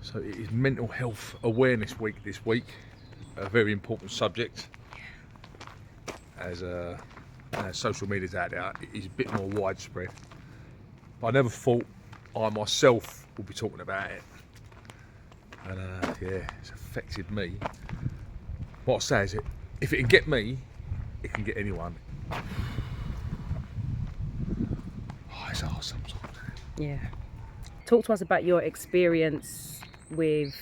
So it is Mental Health Awareness Week this week, a very important subject. As social media's out there, it is a bit more widespread. But I never thought I myself would be talking about it. And yeah, it's affected me. What I say is, if it can get me, it can get anyone. Oh, it's hard sometimes. Yeah. Talk to us about your experience with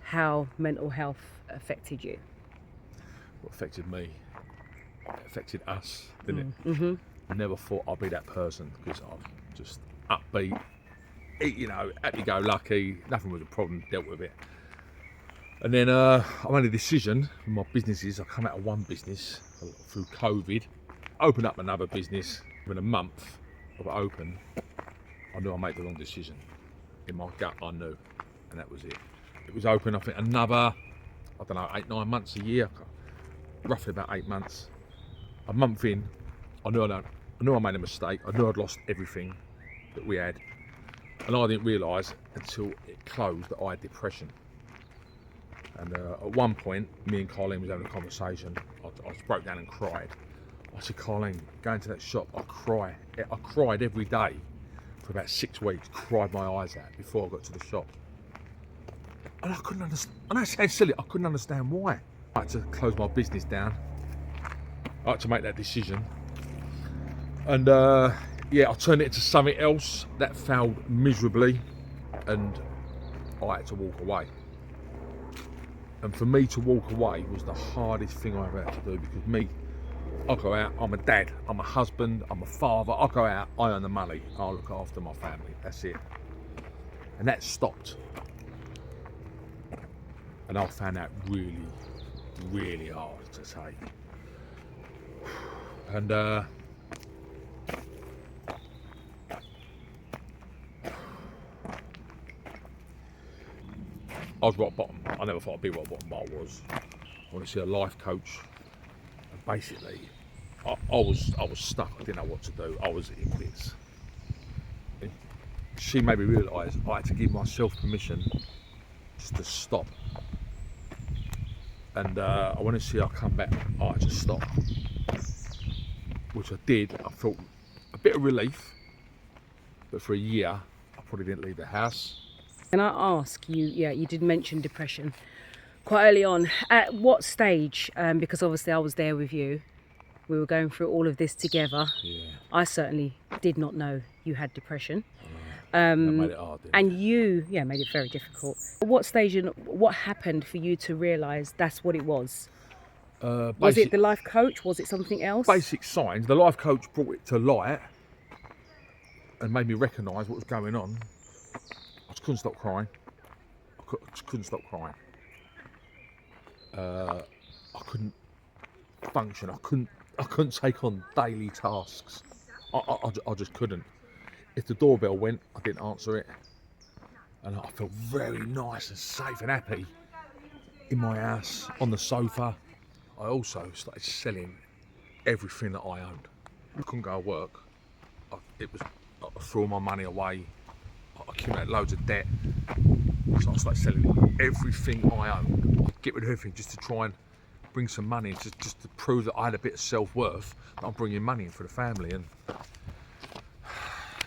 how mental health affected you. What affected me, it affected us, didn't it? Mm-hmm. I never thought I'd be that person because I'm just upbeat, you know, happy-go-lucky, nothing was a problem, dealt with it. And then I made a decision with my businesses. I come out of one business through COVID, opened up another business. Within a month of it open, I knew I made the wrong decision. In my gut, I knew, and that was it. It was open, I think, another, I don't know, 8-9 months, a year, roughly about 8 months. A month in, I knew I made a mistake. I knew I'd lost everything that we had, and I didn't realise until it closed that I had depression. And at one point, me and Carlene was having a conversation. I just broke down and cried. I said, Carlene, going to that shop, I cried every day for about 6 weeks, cried my eyes out before I got to the shop. And I couldn't understand, and that sounds silly, I couldn't understand why. I had to close my business down. I had to make that decision. And yeah, I turned it into something else that failed miserably, and I had to walk away. And for me to walk away was the hardest thing I ever had to do, because I go out, I'm a dad, I'm a husband, I'm a father, I go out, I earn the money, I look after my family, that's it. And that stopped. And I found that really, really hard to take. And I was rock bottom. I never thought I'd be rock bottom, but I was. I wanted to see a life coach. And basically, I was stuck. I didn't know what to do. I was in bits. And she made me realise I had to give myself permission just to stop. And I wanted to see her come back. I had to stop, which I did. I felt a bit of relief, but for a year, I probably didn't leave the house. Can I ask you, you did mention depression quite early on. At what stage, because obviously I was there with you, we were going through all of this together. Yeah. I certainly did not know you had depression. That made it hard, didn't And it? you, made it very difficult. At what stage and what happened for you to realise that's what it was? Was it the life coach? Was it something else? Basic signs. The life coach brought it to light and made me recognise what was going on. I just couldn't stop crying. I just couldn't stop crying. I couldn't function. I couldn't take on daily tasks. I just couldn't. If the doorbell went, I didn't answer it. And I felt very nice and safe and happy in my house, on the sofa. I also started selling everything that I owned. I couldn't go to work. I threw all my money away. I accumulated loads of debt. So I started selling everything I owned. I'd get rid of everything just to try and bring some money in, just to prove that I had a bit of self-worth, that I'm bringing money in for the family. And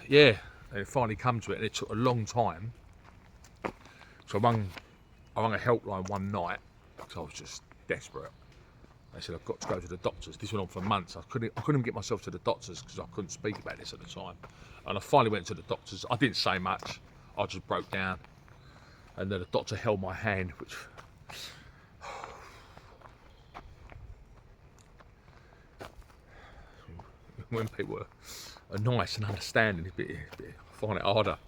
yeah, and it finally come to it, and it took a long time. So I rang a helpline one night because I was just desperate. They said, I've got to go to the doctors. This went on for months. I couldn't even get myself to the doctors because I couldn't speak about this at the time. And I finally went to the doctors. I didn't say much. I just broke down. And then the doctor held my hand, which... when people are nice and understanding, I find it harder.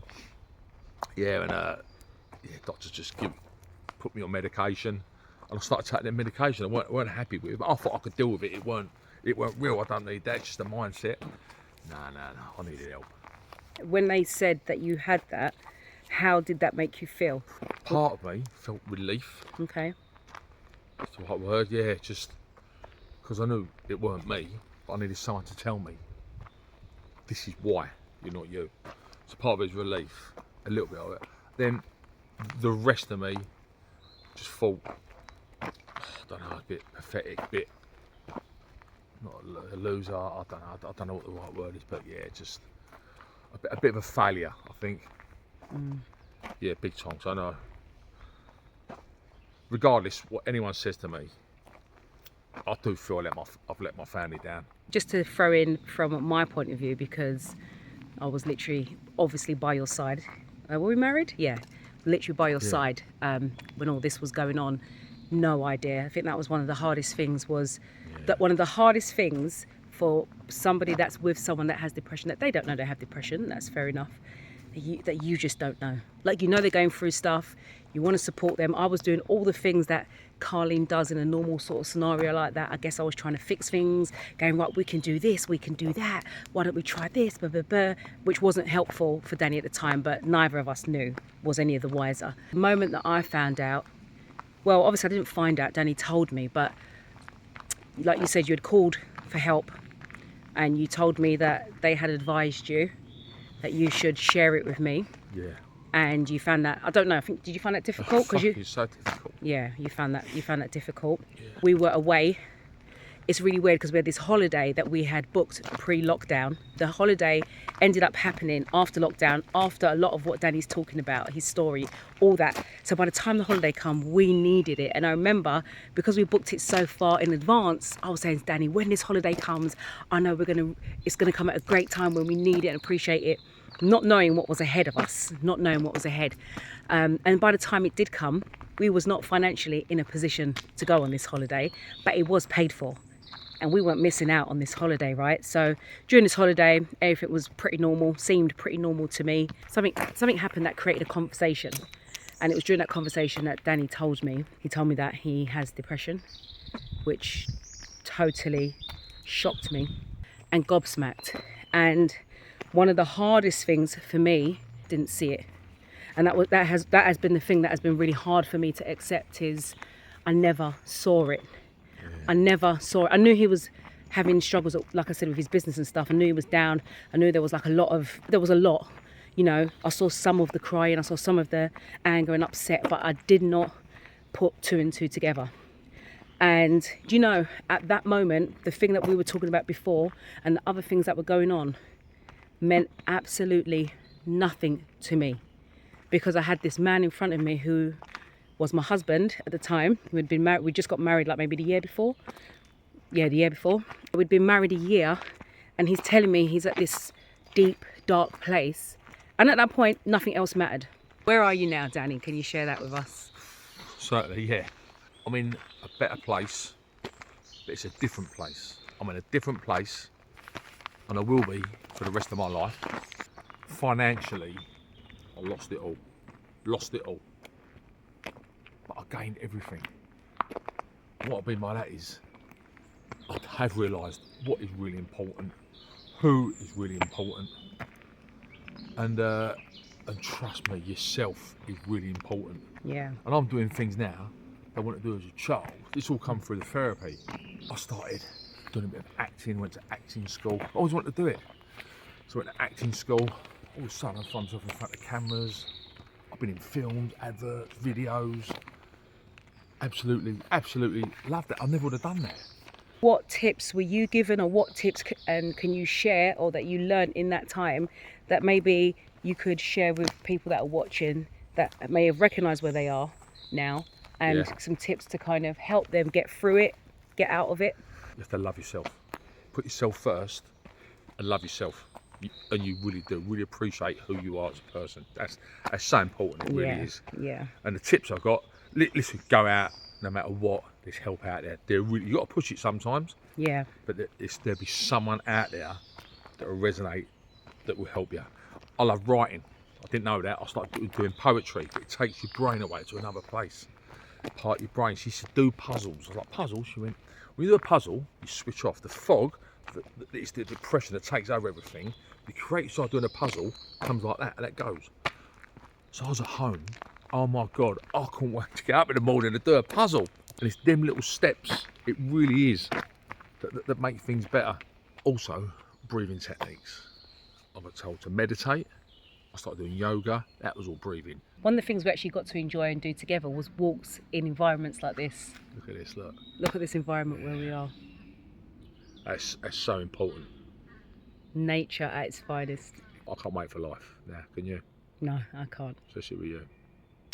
Yeah, and doctors just put me on medication. And I started taking the medication I weren't happy with, but I thought I could deal with it. It weren't real. I don't need that. It's just a mindset. No. I needed help. When they said that you had that, how did that make you feel? Part of me felt relief. Okay. That's the right word. Yeah, just because I knew it weren't me, but I needed someone to tell me this is why you're not you. So part of it is relief, a little bit of it. Then the rest of me just thought, I don't know, a bit pathetic, a bit not a loser. I don't know what the right word is, but yeah, just a bit of a failure, I think. Yeah, big time. So I know. Regardless what anyone says to me, I do feel I've let my family down. Just to throw in from my point of view, because I was literally, obviously, by your side. Were we married? Yeah, literally by your side when all this was going on. No idea. I think that was one of the hardest things. That one of the hardest things for somebody that's with someone that has depression, that they don't know they have depression. That's fair enough. That you just don't know. Like, you know, they're going through stuff. You want to support them. I was doing all the things that Carlene does in a normal sort of scenario like that. I guess I was trying to fix things, going, right, we can do this, we can do that. Why don't we try this, blah, blah, blah, which wasn't helpful for Danny at the time, but neither of us was any of the wiser. The moment that I found out, well, obviously I didn't find out, Danny told me, but like you said, you had called for help and you told me that they had advised you that you should share it with me. Yeah. And you found that, I don't know, I think, did you find that difficult? It's so difficult. Yeah, you found that difficult. Yeah. We were away. It's really weird because we had this holiday that we had booked pre-lockdown. The holiday ended up happening after lockdown, after a lot of what Danny's talking about, his story, all that. So by the time the holiday come, we needed it. And I remember, because we booked it so far in advance, I was saying to Danny, when this holiday comes, I know it's gonna come at a great time when we need it and appreciate it. Not knowing what was ahead of us, and by the time it did come, we was not financially in a position to go on this holiday, but it was paid for. And we weren't missing out on this holiday, right? So during this holiday, everything was pretty normal, seemed pretty normal to me. Something happened that created a conversation. And it was during that conversation that Danny told me. He told me that he has depression, which totally shocked me and gobsmacked. And one of the hardest things for me, didn't see it. And that has been the thing that has been really hard for me to accept, is I never saw it. I never saw it. I knew he was having struggles, like I said, with his business and stuff. I knew he was down. I knew there was a lot, you know. I saw some of the crying, I saw some of the anger and upset, but I did not put two and two together. And, you know, at that moment, the thing that we were talking about before and the other things that were going on meant absolutely nothing to me, because I had this man in front of me who was my husband at the time. We'd been married, we just got married like maybe the year before. Yeah, the year before. We'd been married a year, and he's telling me he's at this deep, dark place. And at that point, nothing else mattered. Where are you now, Danny? Can you share that with us? Certainly, yeah. I'm in a better place, but it's a different place. I'm in a different place, and I will be for the rest of my life. Financially, I lost it all. But I gained everything. What I mean by that is, I have realised what is really important, who is really important, and trust me, yourself is really important. Yeah. And I'm doing things now I wanted to do as a child. It's all come through the therapy. I started doing a bit of acting, went to acting school. I always wanted to do it. So I went to acting school. All of a sudden I found myself in front of cameras. I've been in films, adverts, videos. Absolutely loved it. I never would have done that. What tips were you given, or what tips can you share, or that you learned in that time, that maybe you could share with people that are watching, that may have recognised where they are now, and some tips to kind of help them get through it, get out of it? You have to love yourself. Put yourself first and love yourself. And you really do. Really appreciate who you are as a person. That's so important. It really is. Yeah. And the tips I've got, listen, go out no matter what. There's help out there. You got to push it sometimes. Yeah. But there'll be someone out there that will resonate, that will help you. I love writing. I didn't know that. I started doing poetry. But it takes your brain away to another place. Part of your brain. She used to do puzzles. I was like, puzzles? She went, when you do a puzzle, you switch off the fog. It's the depression that takes over everything. You create, start doing a puzzle, comes like that, and that goes. So I was at home. Oh my God, I couldn't wait to get up in the morning to do a puzzle. And it's them little steps, it really is, that make things better. Also, breathing techniques. I got told to meditate, I started doing yoga. That was all breathing. One of the things we actually got to enjoy and do together was walks in environments like this. Look at this, look. Look at this environment where we are. That's so important. Nature at its finest. I can't wait for life now, can you? No, I can't. Especially with you.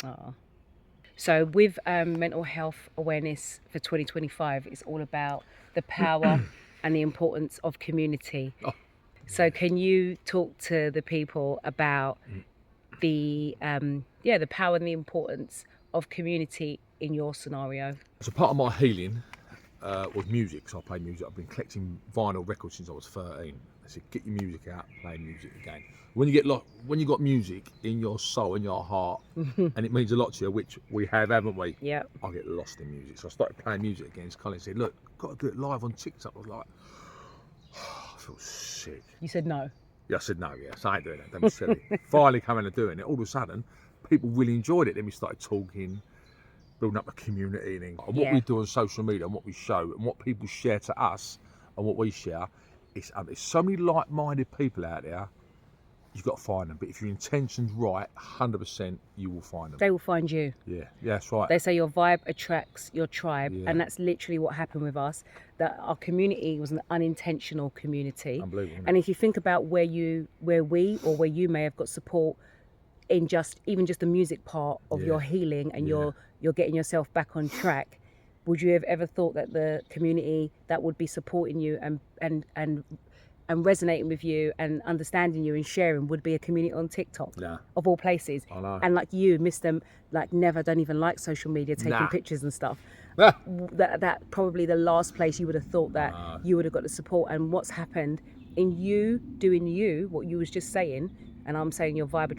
Oh. So with mental health awareness for 2025, it's all about the power and the importance of community. Oh. So can you talk to the people about the power and the importance of community in your scenario? So part of my healing was music. So I play music. I've been collecting vinyl records since I was 13. I said, get your music out, play music again. When you got music in your soul, in your heart, and it means a lot to you, which we have, haven't we? Yeah. I get lost in music. So I started playing music again. So Carlene said, look, got to do it live on TikTok. I was like, I feel sick. You said no. Yeah, I said no, yeah, so I ain't doing that, don't be silly. Finally coming and doing it, all of a sudden, people really enjoyed it. Then we started talking, building up a community, and what we do on social media and what we show and what people share to us and what we share, it's so many like-minded people out there, you've got to find them. But if your intention's right, 100% you will find them. They will find you. Yeah, that's right. They say your vibe attracts your tribe, and that's literally what happened with us. That our community was an unintentional community. Unbelievable. And if you think about where you may have got support in even just the music part of your healing and you're getting yourself back on track, would you have ever thought that the community that would be supporting you and resonating with you and understanding you and sharing would be a community on TikTok? Nah. Of all places? I know. And like you miss them, like never, don't even like social media, taking pictures and stuff. Ah. That probably the last place you would have thought that you would have got the support. And what's happened in you doing you, what you was just saying, and I'm saying your vibe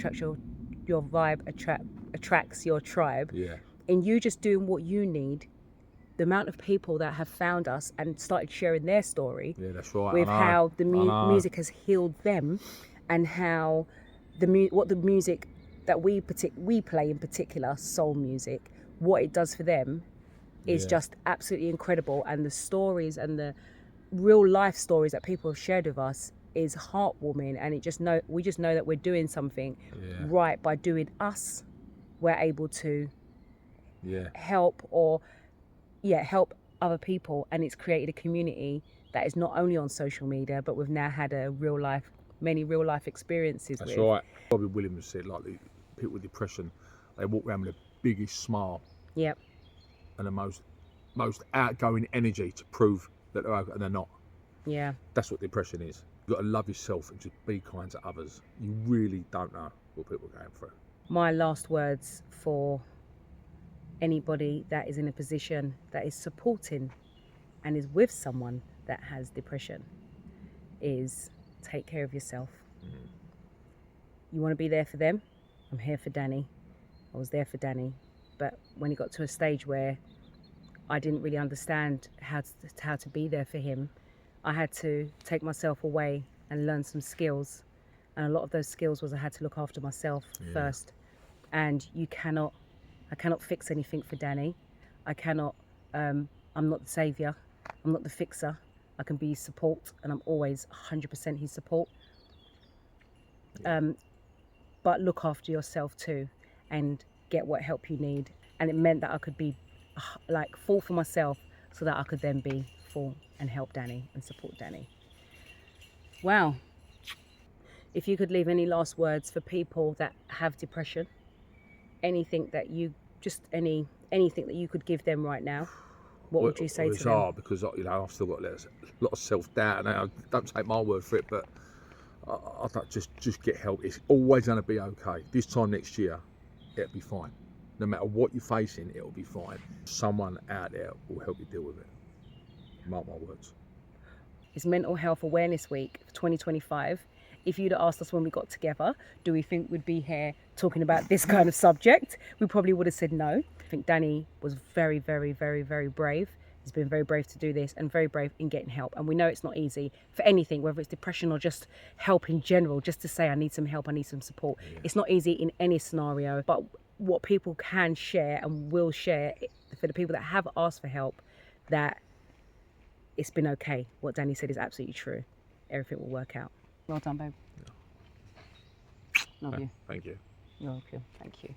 attracts your tribe. Yeah. In you just doing what you need, the amount of people that have found us and started sharing their story, that's right, with how the music has healed them, and how what the music that we play in particular, soul music, what it does for them is just absolutely incredible. And the stories and the real life stories that people have shared with us is heartwarming, and we just know that we're doing something right by doing us. We're able to help other people, and it's created a community that is not only on social media, but we've now had many real life experiences. That's right. Bobby Williams said, like, the people with depression, they walk around with the biggest smile. Yep. And the most outgoing energy to prove that they're okay, and they're not. Yeah. That's what depression is. You've got to love yourself and just be kind to others. You really don't know what people are going through. My last words for anybody that is in a position that is supporting and is with someone that has depression is take care of yourself. You want to be there for them? I'm here for Danny. I was there for Danny, but when he got to a stage where I didn't really understand how to be there for him, I had to take myself away and learn some skills, and a lot of those skills was I had to look after myself first. And I cannot fix anything for Danny. I'm not the saviour. I'm not the fixer. I can be his support, and I'm always 100% his support. But look after yourself too, and get what help you need. And it meant that I could be like full for myself, so that I could then be full and help Danny and support Danny. Wow. If you could leave any last words for people that have depression, anything that you could give them right now, what would you say to them? It's hard because, you know, I've still got a lot of self-doubt, and I don't take my word for it, but I don't just get help. It's always going to be okay. This time next year, it'll be fine. No matter what you're facing, it'll be fine. Someone out there will help you deal with it. Mark my words. It's Mental Health Awareness Week for 2025. If you'd have asked us when we got together, do we think we'd be here talking about this kind of subject? We probably would have said no. I think Danny was very, very, very, very brave. He's been very brave to do this and very brave in getting help. And we know it's not easy for anything, whether it's depression or just help in general, just to say, I need some help, I need some support. Yeah. It's not easy in any scenario, but what people can share and will share for the people that have asked for help, that it's been okay. What Danny said is absolutely true. Everything will work out. Well done, babe. Yeah. Love you. Thank you. You're welcome. Thank you.